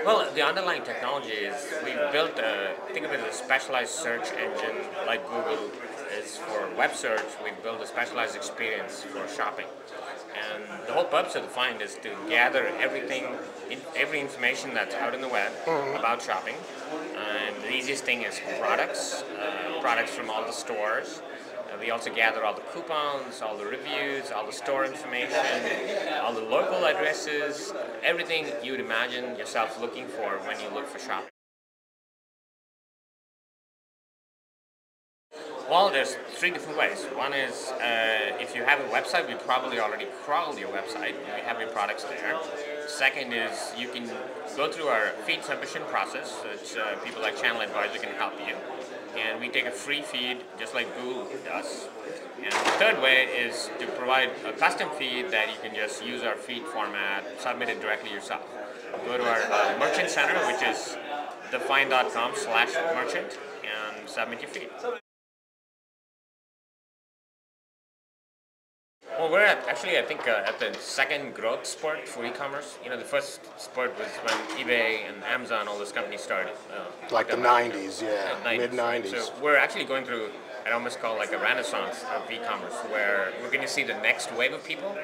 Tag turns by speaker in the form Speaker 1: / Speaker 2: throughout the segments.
Speaker 1: Well, the underlying technology is we built think of it as a specialized search engine like Google is for web search. We built a specialized experience for shopping. And the whole purpose of the find is to gather every information that's out in the web about shopping. And the easiest thing is products from all the stores. We also gather all the coupons, all the reviews, all the store information, all the local addresses, everything you would imagine yourself looking for when you look for shopping. Well, there's three different ways. One is if you have a website, we probably already crawled your website. We have your products there. Second is you can go through our feed submission process, which people like ChannelAdvisor can help you. And we take a free feed, just like Google does. And the third way is to provide a custom feed that you can just use our feed format, submit it directly yourself. Go to our merchant center, which is thefind.com/merchant, and submit your feed. Well, we're actually, I think, at the second growth spurt for e-commerce. You know, the first spurt was when eBay and Amazon, all those companies started.
Speaker 2: Like the 90s, yeah,
Speaker 1: 90s.
Speaker 2: mid-90s.
Speaker 1: So we're actually going through, I'd almost call like a renaissance of e-commerce, where we're going to see the next wave of people.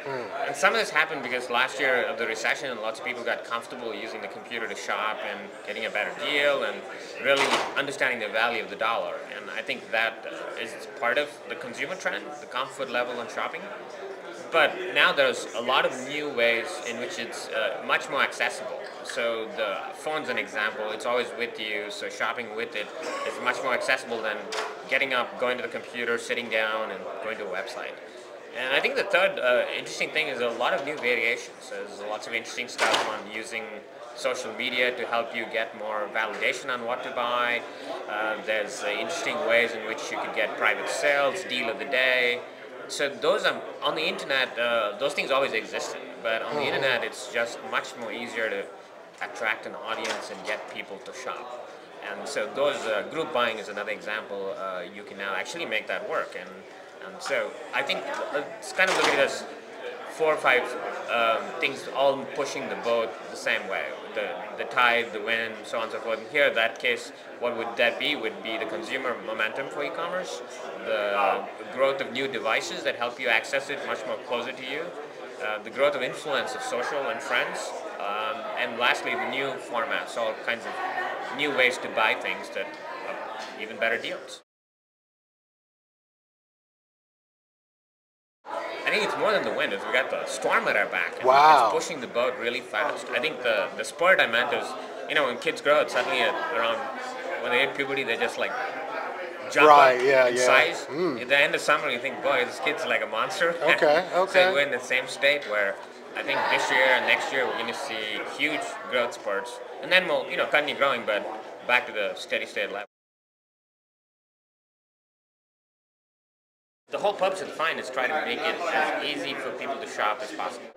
Speaker 1: And some of this happened because last year of the recession, lots of people got comfortable using the computer to shop and getting a better deal and really understanding the value of the dollar. And I think that is part of the consumer trend, the comfort level in shopping. But now there's a lot of new ways in which it's much more accessible. So the phone's an example, it's always with you, so shopping with it is much more accessible than getting up, going to the computer, sitting down, and going to a website. And I think the third interesting thing is a lot of new variations. There's lots of interesting stuff on using social media to help you get more validation on what to buy. There's interesting ways in which you could get private sales, deal of the day. So those are, on the internet, those things always existed, but on the internet it's just much more easier to attract an audience and get people to shop. And so those group buying is another example. You can now actually make that work, and so I think it's kind of look at it as 4 or 5 things all pushing the boat the same way. The tide, the wind, so on and so forth. And here, in that case, what would that be? Would be the consumer momentum for e-commerce, the growth of new devices that help you access it much more closer to you, the growth of influence of social and friends, and lastly, the new formats, all kinds of new ways to buy things that are even better deals. I think it's more than the wind. We got the storm at our back. And
Speaker 2: wow.
Speaker 1: It's pushing the boat really fast. I think the spurt I meant is, you know, when kids grow up, suddenly around, when they hit puberty, they just like jump up in size. At the end of summer, you think, boy, this kid's like a monster.
Speaker 2: Okay.
Speaker 1: So we're in the same state where I think this year and next year we're going to see huge growth spurts. And then we'll, you know, continue growing, but back to the steady state level. The whole purpose of the find is try to make it as easy for people to shop as possible.